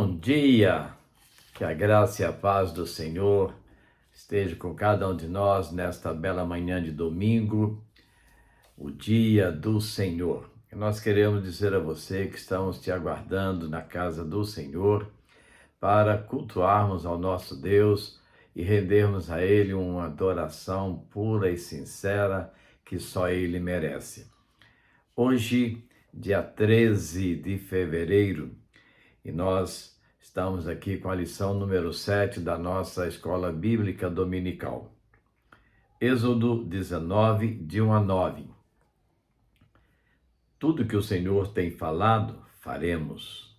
Bom dia, que a graça e a paz do Senhor esteja com cada um de nós nesta bela manhã de domingo, o dia do Senhor. E nós queremos dizer a você que estamos te aguardando na casa do Senhor para cultuarmos ao nosso Deus e rendermos a Ele uma adoração pura e sincera que só Ele merece. Hoje, dia 13 de fevereiro, e nós estamos aqui com a lição número 7 da nossa Escola Bíblica Dominical. Êxodo 19, de 1 a 9. Tudo que o Senhor tem falado, faremos.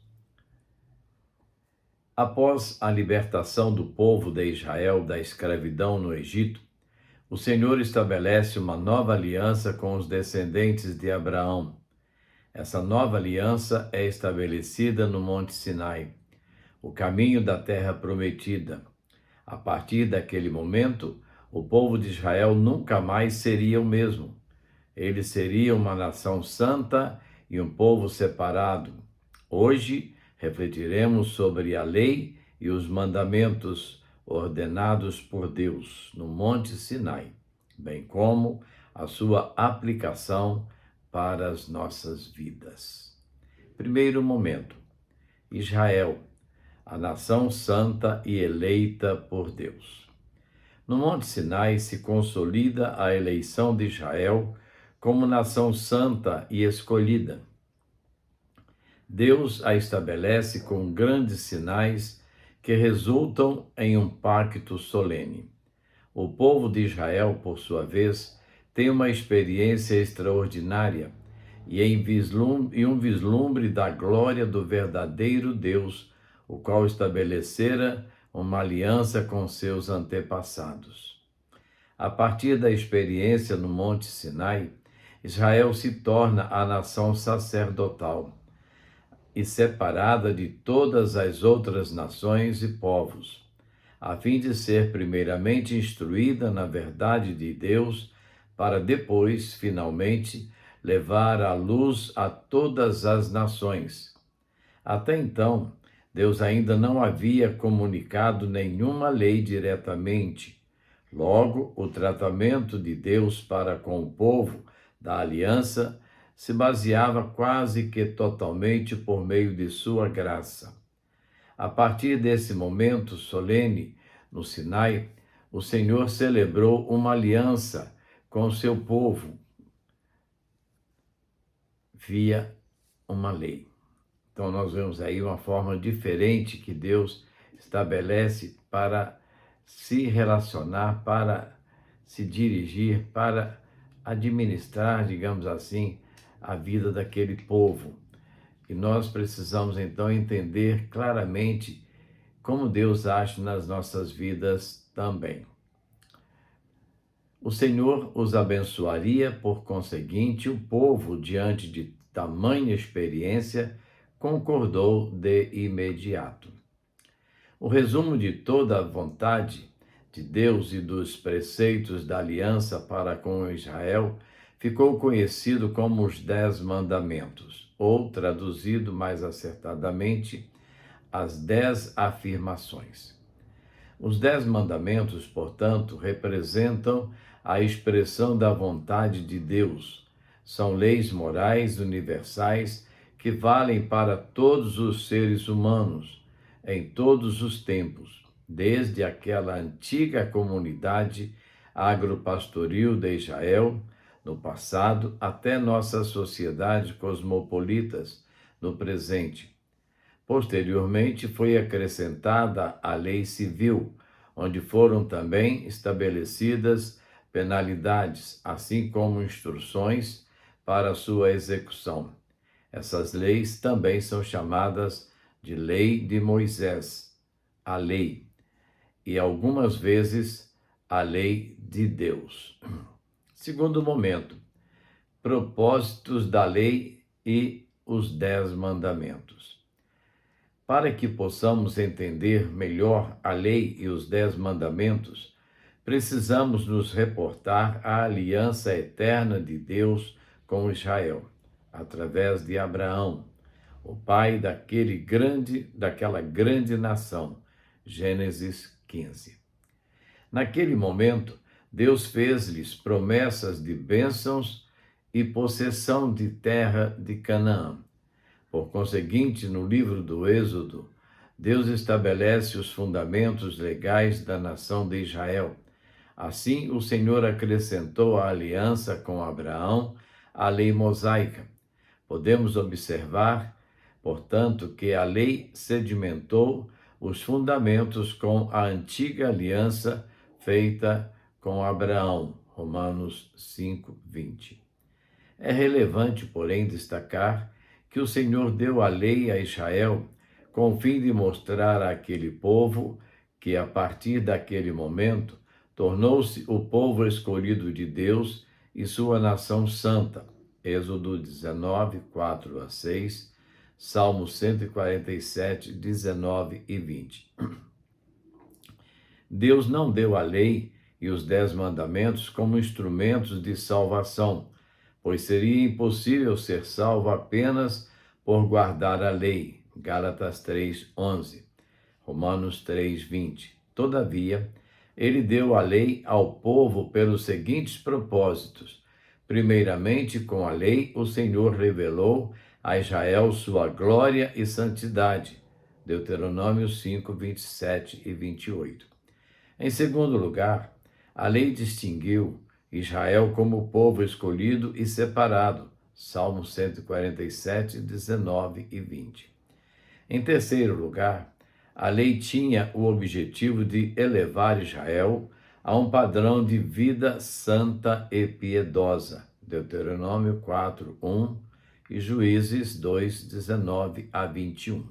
Após a libertação do povo de Israel da escravidão no Egito, o Senhor estabelece uma nova aliança com os descendentes de Abraão. Essa nova aliança é estabelecida no Monte Sinai, o caminho da terra prometida. A partir daquele momento, o povo de Israel nunca mais seria o mesmo. Eles seriam uma nação santa e um povo separado. Hoje, refletiremos sobre a lei e os mandamentos ordenados por Deus no Monte Sinai, bem como a sua aplicação para as nossas vidas. Primeiro momento, Israel, a nação santa e eleita por Deus. No Monte Sinai se consolida a eleição de Israel como nação santa e escolhida. Deus a estabelece com grandes sinais que resultam em um pacto solene. O povo de Israel, por sua vez, tem uma experiência extraordinária e um vislumbre da glória do verdadeiro Deus, o qual estabelecera uma aliança com seus antepassados. A partir da experiência no Monte Sinai, Israel se torna a nação sacerdotal e separada de todas as outras nações e povos, a fim de ser primeiramente instruída na verdade de Deus, para depois, finalmente, levar a luz a todas as nações. Até então, Deus ainda não havia comunicado nenhuma lei diretamente. Logo, o tratamento de Deus para com o povo da aliança se baseava quase que totalmente por meio de sua graça. A partir desse momento solene, no Sinai, o Senhor celebrou uma aliança com o seu povo via uma lei. Então nós vemos aí uma forma diferente que Deus estabelece para se relacionar, para se dirigir, para administrar, digamos assim, a vida daquele povo. E nós precisamos então entender claramente como Deus age nas nossas vidas também. O Senhor os abençoaria, por conseguinte, o povo, diante de tamanha experiência, concordou de imediato. O resumo de toda a vontade de Deus e dos preceitos da aliança para com Israel ficou conhecido como os 10 mandamentos, ou, traduzido mais acertadamente, as 10 afirmações. Os 10 mandamentos, portanto, representam a expressão da vontade de Deus. São leis morais universais que valem para todos os seres humanos, em todos os tempos, desde aquela antiga comunidade agropastoril de Israel, no passado, até nossa sociedade cosmopolitas, no presente. Posteriormente, foi acrescentada a lei civil, onde foram também estabelecidas penalidades, assim como instruções para sua execução. Essas leis também são chamadas de Lei de Moisés, a lei, e algumas vezes a lei de Deus. Segundo momento, propósitos da lei e os 10 mandamentos. Para que possamos entender melhor a lei e os 10 mandamentos, precisamos nos reportar à aliança eterna de Deus com Israel, através de Abraão, o pai daquela grande nação. Gênesis 15. Naquele momento, Deus fez-lhes promessas de bênçãos e possessão de terra de Canaã. Por conseguinte, no livro do Êxodo, Deus estabelece os fundamentos legais da nação de Israel. Assim, o Senhor acrescentou à aliança com Abraão a lei mosaica. Podemos observar, portanto, que a lei sedimentou os fundamentos com a antiga aliança feita com Abraão. Romanos 5:20. É relevante, porém, destacar que o Senhor deu a lei a Israel com o fim de mostrar àquele povo que, a partir daquele momento, tornou-se o povo escolhido de Deus e sua nação santa. Êxodo 19, 4-6, Salmo 147, 19 e 20. Deus não deu a lei e os 10 mandamentos como instrumentos de salvação, pois seria impossível ser salvo apenas por guardar a lei. Gálatas 3:11, Romanos 3:20. Todavia, ele deu a lei ao povo pelos seguintes propósitos. Primeiramente, com a lei, o Senhor revelou a Israel sua glória e santidade. Deuteronômio 5, 27 e 28. Em segundo lugar, a lei distinguiu Israel como povo escolhido e separado. Salmo 147, 19 e 20. Em terceiro lugar, a lei tinha o objetivo de elevar Israel a um padrão de vida santa e piedosa. Deuteronômio 4, 1 e Juízes 2, 19 a 21.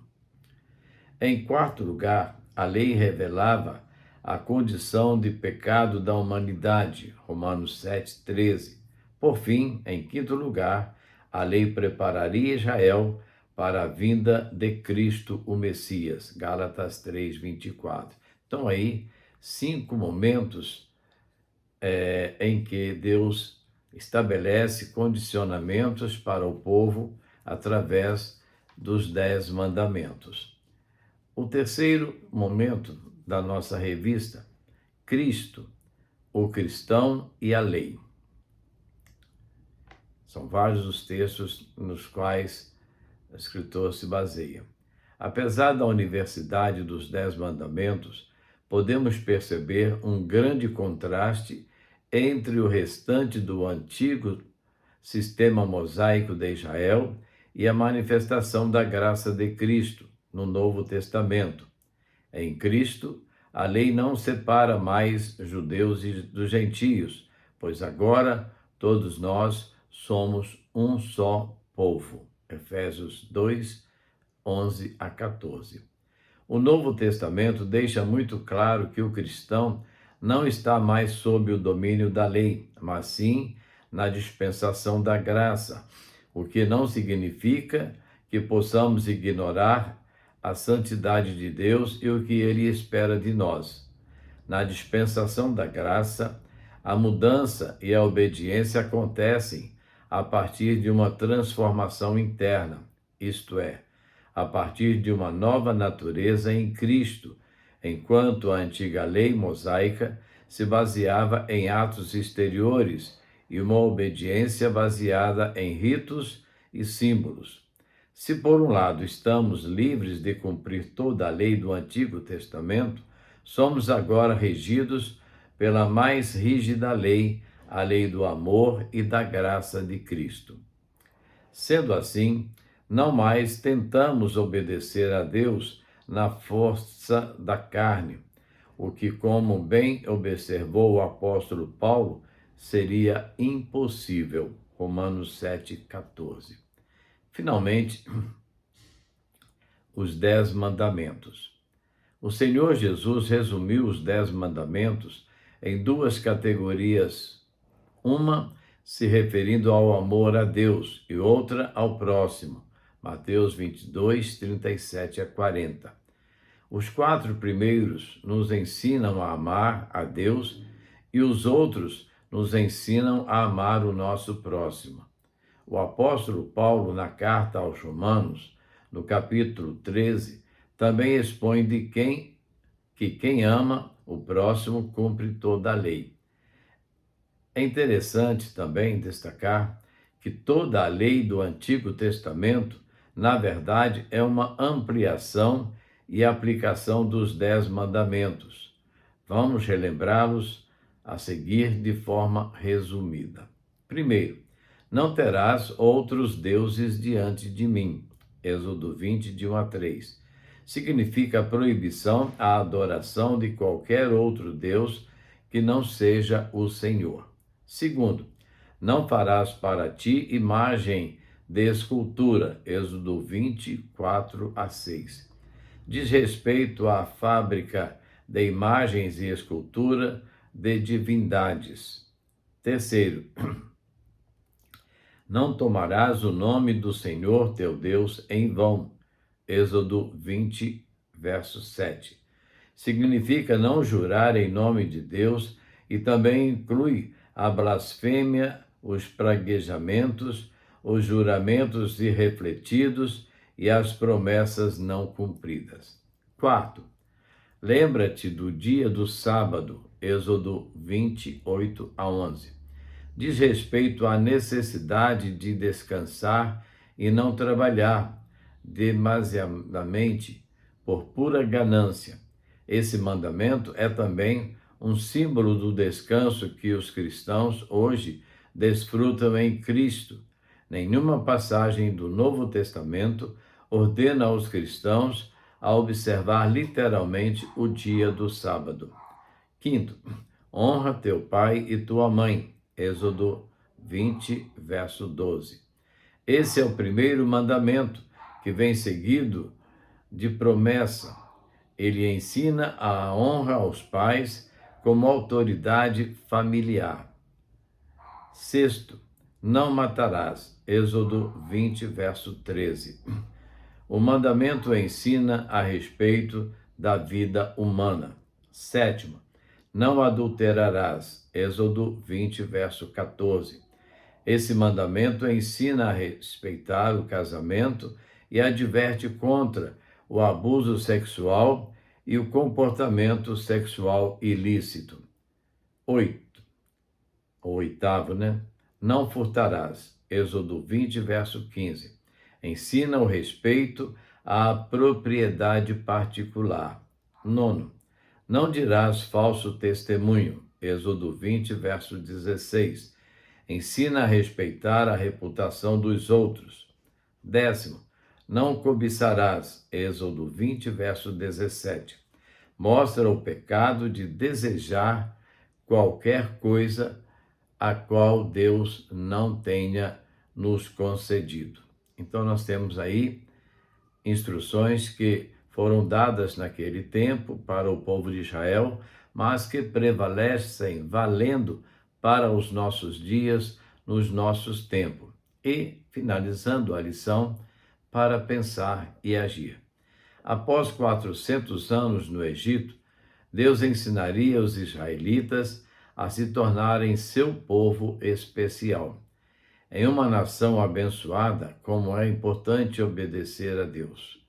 Em quarto lugar, a lei revelava a condição de pecado da humanidade. Romanos 7, 13. Por fim, em quinto lugar, a lei prepararia Israel para a vinda de Cristo, o Messias. Gálatas 3, 24. Então aí, 5 momentos em que Deus estabelece condicionamentos para o povo através dos 10 mandamentos. O terceiro momento da nossa revista, Cristo, o cristão e a lei. São vários os textos nos quais o escritor se baseia. Apesar da universalidade dos 10 mandamentos, podemos perceber um grande contraste entre o restante do antigo sistema mosaico de Israel e a manifestação da graça de Cristo no Novo Testamento. Em Cristo, a lei não separa mais judeus dos gentios, pois agora todos nós somos um só povo. Efésios 2, 11 a 14. O Novo Testamento deixa muito claro que o cristão não está mais sob o domínio da lei, mas sim na dispensação da graça, o que não significa que possamos ignorar a santidade de Deus e o que Ele espera de nós. Na dispensação da graça, a mudança e a obediência acontecem a partir de uma transformação interna, isto é, a partir de uma nova natureza em Cristo, enquanto a antiga lei mosaica se baseava em atos exteriores e uma obediência baseada em ritos e símbolos. Se, por um lado, estamos livres de cumprir toda a lei do Antigo Testamento, somos agora regidos pela mais rígida lei, a lei do amor e da graça de Cristo. Sendo assim, não mais tentamos obedecer a Deus na força da carne, o que, como bem observou o apóstolo Paulo, seria impossível. Romanos 7,14. Finalmente, os 10 mandamentos. O Senhor Jesus resumiu os 10 mandamentos em 2 categorias, uma se referindo ao amor a Deus e outra ao próximo. Mateus 22, 37 a 40. Os 4 primeiros nos ensinam a amar a Deus e os outros nos ensinam a amar o nosso próximo. O apóstolo Paulo, na carta aos Romanos, no capítulo 13, também expõe que quem ama o próximo cumpre toda a lei. É interessante também destacar que toda a lei do Antigo Testamento, na verdade, é uma ampliação e aplicação dos 10 mandamentos. Vamos relembrá-los a seguir de forma resumida. Primeiro, não terás outros deuses diante de mim. Êxodo 20, de 1 a 3. Significa a proibição à adoração de qualquer outro Deus que não seja o Senhor. Segundo, não farás para ti imagem de escultura. Êxodo 24 a 6. Diz respeito à fábrica de imagens e escultura de divindades. Terceiro, não tomarás o nome do Senhor teu Deus em vão. Êxodo 20, verso 7. Significa não jurar em nome de Deus e também inclui a blasfêmia, os praguejamentos, os juramentos irrefletidos e as promessas não cumpridas. Quarto, lembra-te do dia do sábado. Êxodo 28 a 11. Diz respeito à necessidade de descansar e não trabalhar demasiadamente por pura ganância. Esse mandamento é também um símbolo do descanso que os cristãos hoje desfrutam em Cristo. Nenhuma passagem do Novo Testamento ordena aos cristãos a observar literalmente o dia do sábado. Quinto, honra teu pai e tua mãe. Êxodo 20, verso 12. Esse é o primeiro mandamento, que vem seguido de promessa. Ele ensina a honra aos pais como autoridade familiar. Sexto, não matarás. Êxodo 20, verso 13. O mandamento ensina a respeito da vida humana. Sétimo, não adulterarás. Êxodo 20, verso 14. Esse mandamento ensina a respeitar o casamento e adverte contra o abuso sexual e o comportamento sexual ilícito. Oitavo, Não furtarás. Êxodo 20, verso 15. Ensina o respeito à propriedade particular. Nono, não dirás falso testemunho. Êxodo 20, verso 16. Ensina a respeitar a reputação dos outros. Décimo, não cobiçarás. Êxodo 20, verso 17. Mostra o pecado de desejar qualquer coisa a qual Deus não tenha nos concedido. Então nós temos aí instruções que foram dadas naquele tempo para o povo de Israel, mas que prevalecem valendo para os nossos dias, nos nossos tempos. E, finalizando a lição, para pensar e agir. Após 400 anos no Egito, Deus ensinaria os israelitas a se tornarem seu povo especial. Em uma nação abençoada, como é importante obedecer a Deus,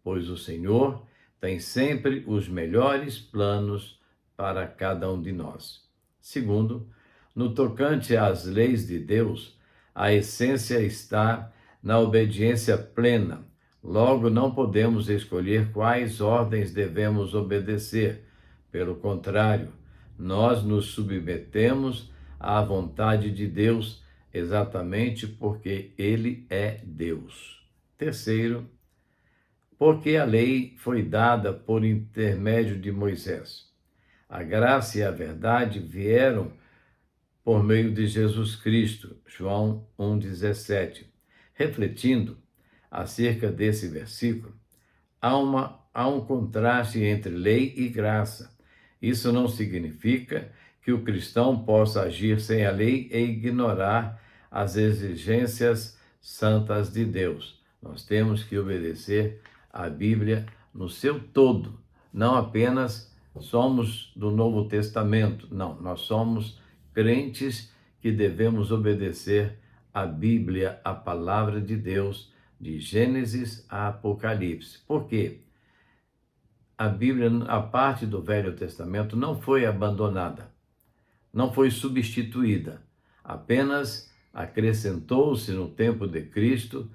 pois o Senhor tem sempre os melhores planos para cada um de nós. Segundo, no tocante às leis de Deus, a essência está na obediência plena. Logo, não podemos escolher quais ordens devemos obedecer. Pelo contrário, nós nos submetemos à vontade de Deus exatamente porque Ele é Deus. Terceiro, porque a lei foi dada por intermédio de Moisés. A graça e a verdade vieram por meio de Jesus Cristo, João 1,17. Refletindo acerca desse versículo, há um contraste entre lei e graça. Isso não significa que o cristão possa agir sem a lei e ignorar as exigências santas de Deus. Nós temos que obedecer a Bíblia no seu todo, não apenas somos do Novo Testamento, não, nós somos crentes que devemos obedecer a Bíblia, a palavra de Deus, de Gênesis a Apocalipse. Por quê? A Bíblia, a parte do Velho Testamento, não foi abandonada, não foi substituída, apenas acrescentou-se no tempo de Cristo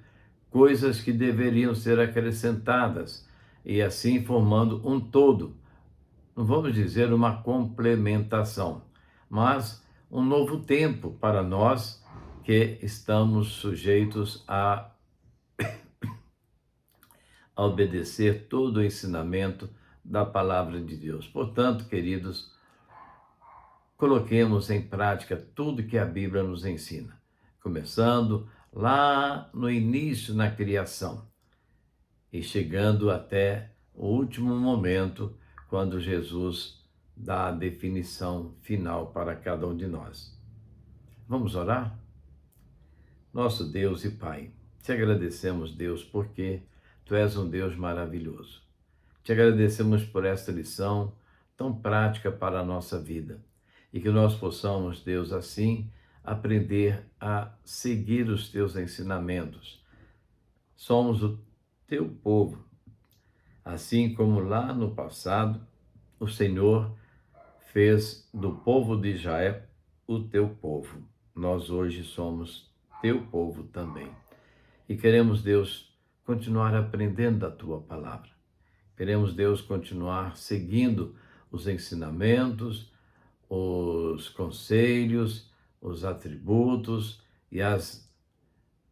coisas que deveriam ser acrescentadas, e assim formando um todo. Não vamos dizer uma complementação, mas um novo tempo para nós que estamos sujeitos a obedecer todo o ensinamento da palavra de Deus. Portanto, queridos, coloquemos em prática tudo que a Bíblia nos ensina, começando lá no início, na criação, e chegando até o último momento, quando Jesus dá a definição final para cada um de nós. Vamos orar? Nosso Deus e Pai, te agradecemos, Deus, porque Tu és um Deus maravilhoso. Te agradecemos por esta lição tão prática para a nossa vida e que nós possamos, Deus, assim, aprender a seguir os Teus ensinamentos. Somos o Teu povo, assim como lá no passado o Senhor fez do povo de Israel o Teu povo. Nós hoje somos Teu povo também. E queremos, Deus, continuar aprendendo da Tua palavra. Queremos, Deus, continuar seguindo os ensinamentos, os conselhos, os atributos e as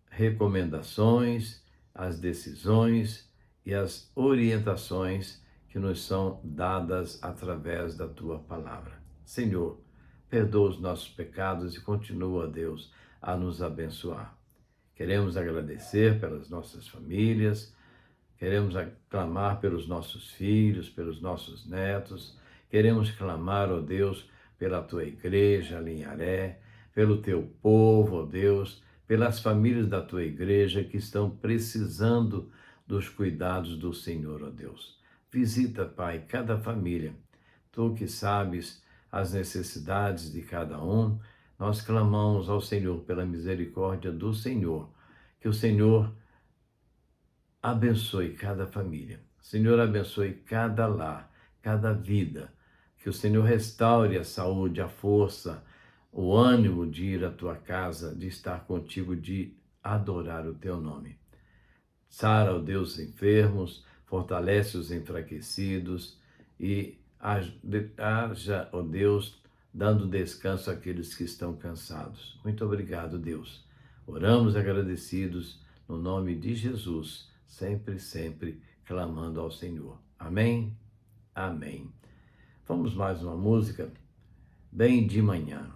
recomendações, as decisões e as orientações que nos são dadas através da Tua palavra. Senhor, perdoa os nossos pecados e continua, Deus, a nos abençoar. Queremos agradecer pelas nossas famílias, queremos clamar pelos nossos filhos, pelos nossos netos, queremos clamar, ó Deus, pela Tua igreja, Linharé, pelo Teu povo, ó Deus, pelas famílias da Tua igreja que estão precisando dos cuidados do Senhor, ó Deus. Visita, Pai, cada família. Tu que sabes as necessidades de cada um, nós clamamos ao Senhor pela misericórdia do Senhor, que o Senhor abençoe cada família. Senhor, abençoe cada lar, cada vida. Que o Senhor restaure a saúde, a força, o ânimo de ir à Tua casa, de estar contigo, de adorar o Teu nome. Sara, ó Deus, os enfermos, fortalece os enfraquecidos e haja, ó Deus, dando descanso àqueles que estão cansados. Muito obrigado, Deus. Oramos agradecidos no nome de Jesus, sempre, sempre clamando ao Senhor. Amém? Amém. Vamos mais uma música, Bem de Manhã.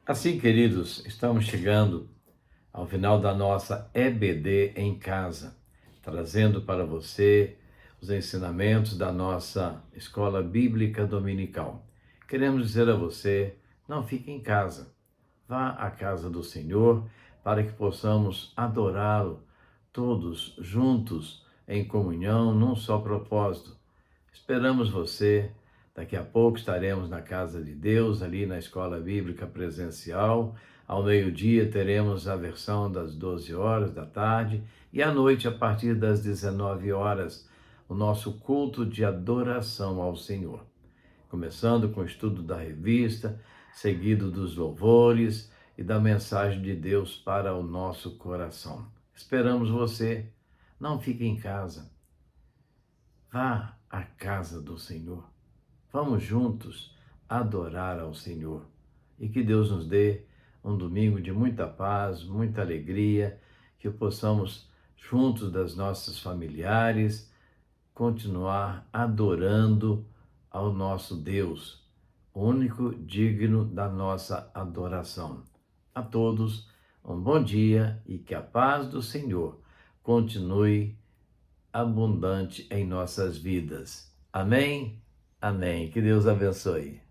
Assim, queridos, estamos chegando ao final da nossa EBD em casa, trazendo para você os ensinamentos da nossa Escola Bíblica Dominical. Queremos dizer a você, não fique em casa. Vá à casa do Senhor para que possamos adorá-lo todos juntos em comunhão, num só propósito. Esperamos você. Daqui a pouco estaremos na casa de Deus, ali na escola bíblica presencial. Ao meio-dia teremos a versão das 12 horas da tarde e à noite, a partir das 19 horas, o nosso culto de adoração ao Senhor. Começando com o estudo da revista, seguido dos louvores e da mensagem de Deus para o nosso coração. Esperamos você. Não fique em casa. Vá à casa do Senhor. Vamos juntos adorar ao Senhor. E que Deus nos dê um domingo de muita paz, muita alegria, que possamos, juntos das nossas familiares, continuar adorando ao nosso Deus, único digno da nossa adoração. A todos, um bom dia e que a paz do Senhor continue abundante em nossas vidas. Amém? Amém. Que Deus abençoe.